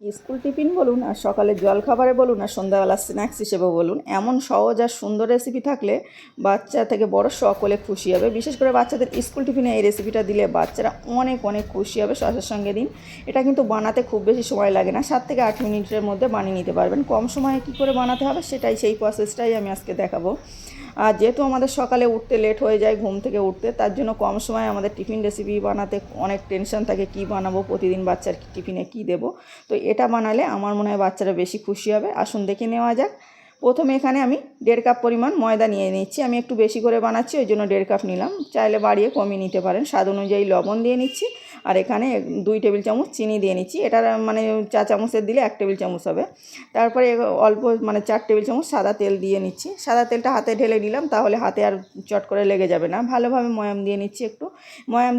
School tiffin বলুন আর সকালের জলখাবারে বলুন আর সন্ধ্যাবেলা স্ন্যাক্স হিসেবে বলুন, এমন সহজ আর সুন্দর রেসিপি থাকলে বাচ্চা থেকে বড় সকলে খুশি হবে। বিশেষ করে বাচ্চাদের স্কুল টিফিনে এই রেসিপিটা দিলে বাচ্চারা অনেক অনেক খুশি হবে। সসের সঙ্গে দিন। এটা কিন্তু বানাতে খুব বেশি সময় লাগে না, 7 থেকে 8 মিনিটের মধ্যে বানিয়ে নিতে পারবেন। কম সময়ে কী করে বানাতে হবে সেই প্রসেসটাই আমি আজকে দেখাবো। আর যেহেতু আমাদের সকালে উঠতে লেট হয়ে যায়, ঘুম থেকে উঠতে, তার জন্য কম সময়ে আমাদের টিফিন রেসিপি বানাতে অনেক টেনশন থাকে, কী বানাবো, প্রতিদিন বাচ্চার টিফিনে কী দেবো। তো এটা বানালে আমার মনে হয় বাচ্চারা বেশি খুশি হবে। আসুন দেখে নেওয়া যাক। প্রথমে এখানে আমি 1.5 কাপ পরিমাণ ময়দা নিয়ে নিচ্ছি। আমি একটু বেশি করে বানাচ্ছি, ওই জন্য 1.5 কাপ নিলাম। চাইলে বাড়িয়ে কমিয়ে নিতে পারেন। স্বাদ অনুযায়ী লবণ দিয়ে নিচ্ছি, আর এখানে 2 টেবিল চামচ চিনি দিয়ে নিচ্ছি। এটার মানে চা চামচের দিলে 1 টেবিল চামচ হবে। তারপরে অল্প 4 টেবিল চামচ সাদা তেল দিয়ে নিচ্ছি। সাদা তেলটা হাতে ঢেলে নিলাম, তাহলে হাতে আর চট করে লেগে যাবে না। ভালোভাবে ময়াম দিয়ে নিচ্ছি। একটু ময়াম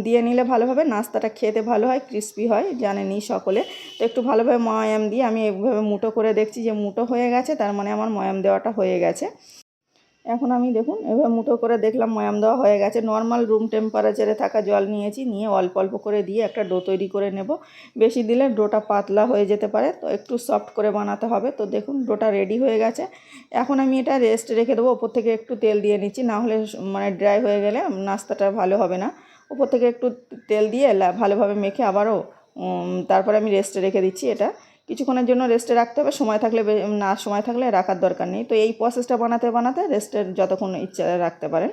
দিয়ে নিলে ভালোভাবে নাস্তাটা খেতে ভালো হয়, ক্রিস্পি হয়, জানেনই সকলে। তো একটু ভালোভাবে ময়াম দিয়ে আমি এইভাবে মুঠো করে দেখছি যে মুঠো হয়ে গেছে, তার মানে আমার ময়াম দেওয়াটা হয়ে গেছে। এখন আমি দেখুন এভাবে মুঠো করে দেখলাম ময়াম দেওয়া হয়ে গেছে। নর্মাল রুম টেম্পারেচারে থাকা জল নিয়েছি, নিয়ে অল্প অল্প করে দিয়ে একটা ডো তৈরি করে নেব। বেশি দিলে ডোটা পাতলা হয়ে যেতে পারে, তো একটু সফট করে বানাতে হবে। তো দেখুন ডোটা রেডি হয়ে গেছে। এখন আমি এটা রেস্ট রেখে দেবো। ওপর থেকে একটু তেল দিয়ে নিচ্ছি, না হলে ড্রাই হয়ে গেলে নাস্তাটা ভালো হবে না। ওপর থেকে একটু তেল দিয়ে ভালোভাবে মেখে আবারও তারপরে আমি রেস্টে রেখে দিচ্ছি। এটা কিছুক্ষণের জন্য রেস্টে রাখতে হবে। সময় থাকলে না, সময় থাকলে রাখার দরকার নেই। তো এই প্রসেসটা বানাতে বানাতে রেস্টের যতক্ষণ ইচ্ছা রাখতে পারেন।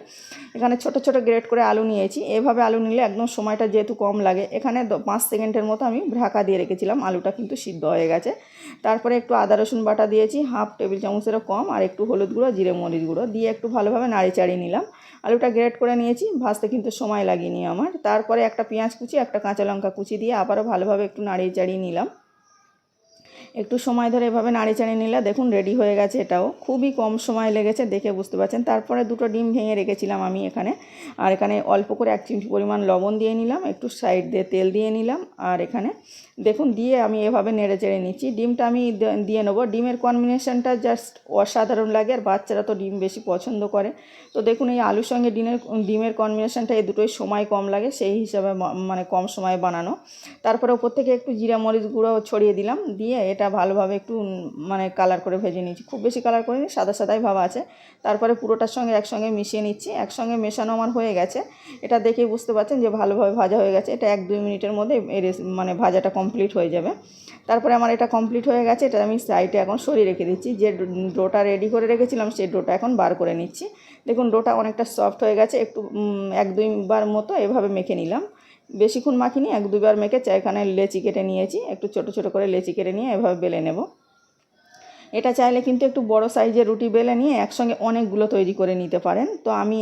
এখানে ছোট ছোট গ্রেট করে আলু নিয়েছি। এভাবে আলু নিলে একদম সময়টা যেহেতু কম লাগে, এখানে 5 সেকেন্ডের মতো আমি ঢাকা দিয়ে রেখেছিলাম। আলুটা কিন্তু সিদ্ধ হয়ে গেছে। তারপরে একটু আদা রসুন বাটা দিয়েছি, 1/2 টেবিল চামচেরও কম, আর একটু হলুদ গুঁড়ো, জিরে মরিচ গুঁড়ো দিয়ে একটু ভালোভাবে নাড়ি চাড়িয়ে নিলাম। আলুটা গ্রেট করে নিয়েছি, ভাজতে কিন্তু সময় লাগেনি আমার। তারপরে একটা পেঁয়াজ কুচি, একটা কাঁচা লঙ্কা কুচি দিয়ে আবারও ভালোভাবে একটু নাড়িয়ে চাড়িয়ে নিলাম। একটু সময় ধরে এভাবে নাড়ি চাড়িয়ে নিলে দেখুন রেডি হয়ে গেছে। এটাও খুবই কম সময় লেগেছে, দেখে বুঝতে পারছেন। তারপরে 2টো ডিম ভেঙে রেখেছিলাম আমি এখানে, আর এখানে অল্প করে 1 চিমটি পরিমাণ লবণ দিয়ে নিলাম, একটু সাইড দিয়ে তেল দিয়ে নিলাম, আর এখানে দেখুন দিয়ে আমি এভাবে নেড়ে চেড়ে নিচ্ছি। ডিমটা আমি দিয়ে নেবো। ডিমের কম্বিনেশনটা জাস্ট অসাধারণ লাগে, আর বাচ্চারা তো ডিম বেশি পছন্দ করে। তো দেখুন এই আলুর সঙ্গে ডিমের কম্বিনেশনটা, এই দুটোই সময় কম লাগে, সেই হিসাবে কম সময়ে বানানো। তারপরে ওপর থেকে একটু জিরা মরিচ গুঁড়ো ছড়িয়ে দিলাম, দিয়ে এটা ভালোভাবে একটু কালার করে ভেজে নিচ্ছি। খুব বেশি কালার করিনি, সাদা সাদাই ভাব আছে। তারপরে পুরোটার সঙ্গে একসঙ্গে মিশিয়ে নিচ্ছি। একসঙ্গে মেশানো আমার হয়ে গেছে। এটা দেখেই বুঝতে পারছেন যে ভালোভাবে ভাজা হয়ে গেছে। এটা 1-2 মিনিটের মধ্যে ভাজাটা কমপ্লিট হয়ে যাবে। তারপরে আমার এটা কমপ্লিট হয়ে গেছে। এটা আমি সাইডে এখন সরিয়ে রেখে দিচ্ছি। যে ডোটা রেডি করে রেখেছিলাম সেই ডোটা এখন বার করে নিচ্ছি। দেখুন ডোটা অনেকটা সফট হয়ে গেছে। একটু 1-2 বার মতো এভাবে মেখে নিলাম। বেশিক্ষণ মাখিনি, 1-2 বার মেখে এখানে লেচি কেটে নিয়েছি। একটু ছোট ছোট করে লেচি কেটে নিয়ে এভাবে বেলে নেব। এটা চাইলে কিন্তু একটু বড় সাইজের রুটি বেলে নিয়ে একসঙ্গে অনেকগুলো তৈরি করে নিতে পারেন। তো আমি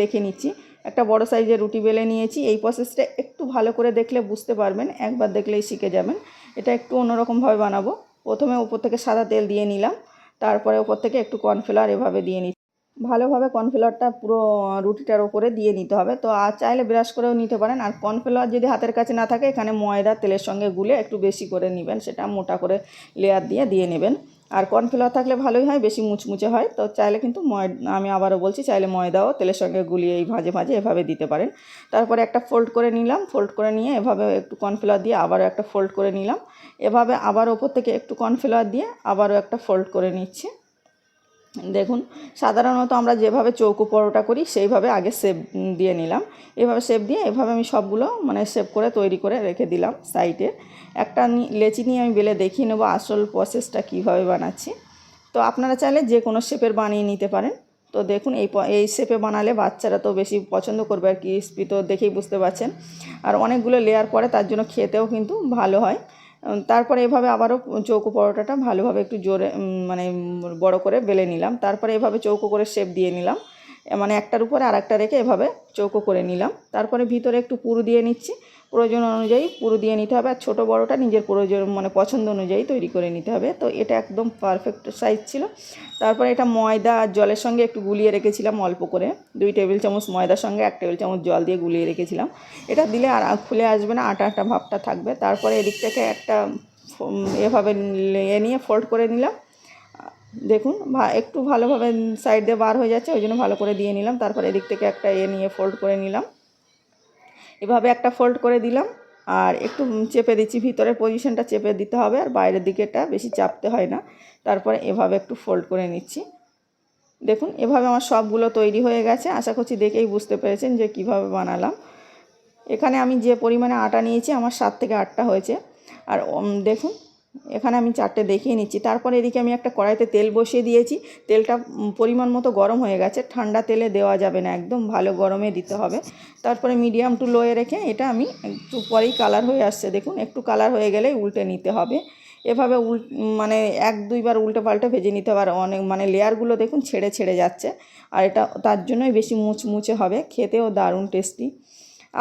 দেখে নিচ্ছি। একটা বড় সাইজের রুটি বেলে নিয়েছি। এই প্রসেসটা একটু ভালো করে দেখলে বুঝতে পারবেন, একবার দেখলেই শিখে যাবেন। এটা একটু অন্যরকমভাবে বানাবো। প্রথমে উপর থেকে সাদা তেল দিয়ে নিলাম, তারপরে উপর থেকে একটু কর্নফ্লাওয়ার এভাবে দিয়ে নিচ্ছি। ভালোভাবে কর্নফ্লাওয়ারটা পুরো রুটিটার ওপরে দিয়ে নিতে হবে। তো আর চাইলে ব্রাশ করেও নিতে পারেন। আর কর্নফ্লাওয়ার যদি হাতের কাছে না থাকে, এখানে ময়দা তেলের সঙ্গে গুলে একটু বেশি করে নেবেন, সেটা মোটা করে লেয়ার দিয়ে নেবেন। আর কর্নফ্লাওয়ার থাকলে ভালোই হয়, বেশি মুচমুচে হয়। তো চাইলে কিন্তু আমি আবারও বলছি, চাইলে ময়দাও তেলের সঙ্গে গুলিয়ে এই ভাজে ভাজে এভাবে দিতে পারেন। তারপরে একটা ফোল্ড করে নিলাম। ফোল্ড করে নিয়ে এভাবে একটু কর্নফ্লাওয়ার দিয়ে আবারও একটা ফোল্ড করে নিলাম। এভাবে আবার ওপর থেকে একটু কর্নফ্লাওয়ার দিয়ে আবারও একটা ফোল্ড করে নিচ্ছি। দেখুন সাধারণত আমরা যেভাবে চৌকো পরোটা করি সেইভাবে আগে শেপ দিয়ে নিলাম। এভাবে শেপ দিয়ে এভাবে আমি সবগুলো শেপ করে তৈরি করে রেখে দিলাম সাইডে। একটা লেচি নিয়ে আমি বেলে দেখিয়ে নেবো আসল প্রসেসটা কীভাবে বানাচ্ছি। তো আপনারা চাইলে যে কোনো শেপের বানিয়ে নিতে পারেন। তো দেখুন এই শেপে বানালে বাচ্চারা তো বেশি পছন্দ করবে, আর ক্রিসপি তো দেখেই বুঝতে পারছেন। আর অনেকগুলো লেয়ার পরে তার জন্য খেতেও কিন্তু ভালো হয়। তারপরে এভাবে আবারও চৌকো পরোটাটা ভালোভাবে একটু জোরে বড় করে বেলে নিলাম। তারপরে এভাবে চৌকো করে শেপ দিয়ে নিলাম। একটার উপরে আর একটা রেখে এভাবে চৌকো করে নিলাম। তারপরে ভিতরে একটু পুর দিয়ে নিচ্ছি। প্রয়োজন অনুযায়ী পুর দিয়ে নিতে হবে। আর ছোটো বড়োটা নিজের প্রয়োজন পছন্দ অনুযায়ী তৈরি করে নিতে হবে। তো এটা একদম পারফেক্ট সাইজ ছিল। তারপরে এটা ময়দা আর জলের সঙ্গে একটু গুলিয়ে রেখেছিলাম অল্প করে। 2 টেবিল চামচ ময়দার সঙ্গে 1 টেবিল চামচ জল দিয়ে গুলিয়ে রেখেছিলাম। এটা দিলে আর খুলে আসবে না, আটা আটা ভাবটা থাকবে। তারপরে এদিক থেকে একটা এভাবে নিয়ে ফোল্ড করে নিলাম। দেখুন একটু ভালোভাবে সাইড দিয়ে বার হয়ে যাচ্ছে, ওই জন্য ভালো করে দিয়ে নিলাম। তারপরে এদিক থেকে একটা নিয়ে ফোল্ড করে নিলাম। এভাবে একটা ফোল্ড করে দিলাম। আর একটু চেপে দিচ্ছি, ভিতরের পজিশনটা চেপে দিতে হবে আর বাইরের দিকেটা বেশি চাপতে হয় না। তারপরে এভাবে একটু ফোল্ড করে নিচ্ছি। দেখুন এভাবে আমার সবগুলো তৈরি হয়ে গেছে। আশা করছি দেখেই বুঝতে পেরেছেন যে কিভাবে বানালাম। এখানে আমি যে পরিমাণে আটা নিয়েছি আমার 7 থেকে 8টা হয়েছে। আর দেখুন এখানে আমি 4টে দেখিয়ে নিচ্ছি। তারপরে এদিকে আমি একটা কড়াইতে তেল বসিয়ে দিয়েছি। তেলটা পরিমাণ মতো গরম হয়ে গেছে। ঠান্ডা তেলে দেওয়া যাবে না, একদম ভালো গরমে দিতে হবে। তারপরে মিডিয়াম টু লোয়ে রেখে এটা আমি একটু পরেই কালার হয়ে আসছে, দেখুন একটু কালার হয়ে গেলেই উল্টে নিতে হবে। এভাবে মানে 1-2বার উল্টে পাল্টে ভেজে নিতে হবে। আর অনেক মানে লেয়ারগুলো দেখুন ছেড়ে ছেড়ে যাচ্ছে, আর এটা তার জন্যই বেশি মুচমুচে হবে, খেতেও দারুণ টেস্টি।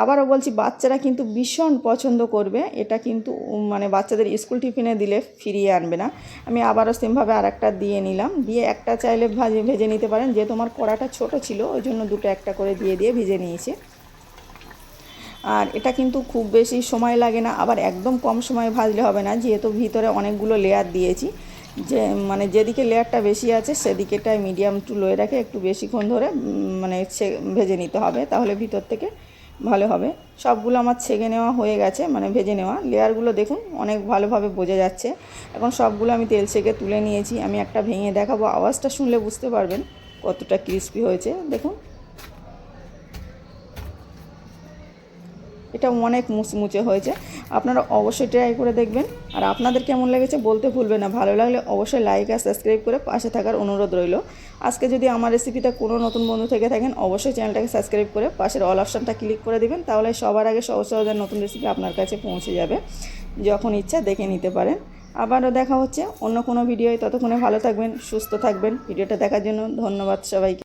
আবারও বলছি বাচ্চারা কিন্তু ভীষণ পছন্দ করবে এটা, কিন্তু মানে বাচ্চাদের স্কুল টিফিনে দিলে ফিরিয়ে আনবে না। আমি আবারও সেমভাবে আরেকটা দিয়ে নিলাম, দিয়ে একটা চাইলে ভেজে নিতে পারেন, যে তোমার কড়াটা ছোট ছিল ওই জন্য দুটো একটা করে দিয়ে ভেজে নিয়েছি। আর এটা কিন্তু খুব বেশি সময় লাগে না, আবার একদম কম সময় ভাজলে হবে না, যেহেতু ভিতরে অনেকগুলো লেয়ার দিয়েছি। যে মানে যেদিকে লেয়ারটা বেশি আছে সেদিকেটাই মিডিয়াম টু লোয়ে রেখে একটু বেশিক্ষণ ধরে মানে ভেজে নিতে হবে, তাহলে ভিতর থেকে ভালো হবে। সবগুলো আমার ছেঁকে নেওয়া হয়ে গেছে, মানে ভেজে নেওয়া। লেয়ারগুলো দেখুন অনেক ভালোভাবে বোঝা যাচ্ছে। এখন সবগুলো আমি তেল ছেঁকে তুলে নিয়েছি। আমি একটা ভেঙে দেখাবো, আওয়াজটা শুনলে বুঝতে পারবেন কতটা ক্রিস্পি হয়েছে। দেখুন এটা অনেক মুচমুচে হয়েছে। আপনারা অবশ্যই ট্রাই করে দেখবেন। আর আপনাদের কেমন লেগেছে বলতে ভুলবেন না। ভালো লাগলে অবশ্যই লাইক আর সাবস্ক্রাইব করে পাশে থাকার অনুরোধ রইল। আজকে যদি আমার রেসিপিতে কোনো নতুন বন্ধু থেকে থাকেন অবশ্যই চ্যানেলটাকে সাবস্ক্রাইব করে পাশের অল অপশানটা ক্লিক করে দিবেন, তাহলে সবার আগে সহজে নতুন রেসিপি আপনার কাছে পৌঁছে যাবে, যখন ইচ্ছা দেখে নিতে পারেন। আবারও দেখা হচ্ছে অন্য কোনো ভিডিওয়। ততক্ষণে ভালো থাকবেন, সুস্থ থাকবেন। ভিডিওটা দেখার জন্য ধন্যবাদ সবাইকে।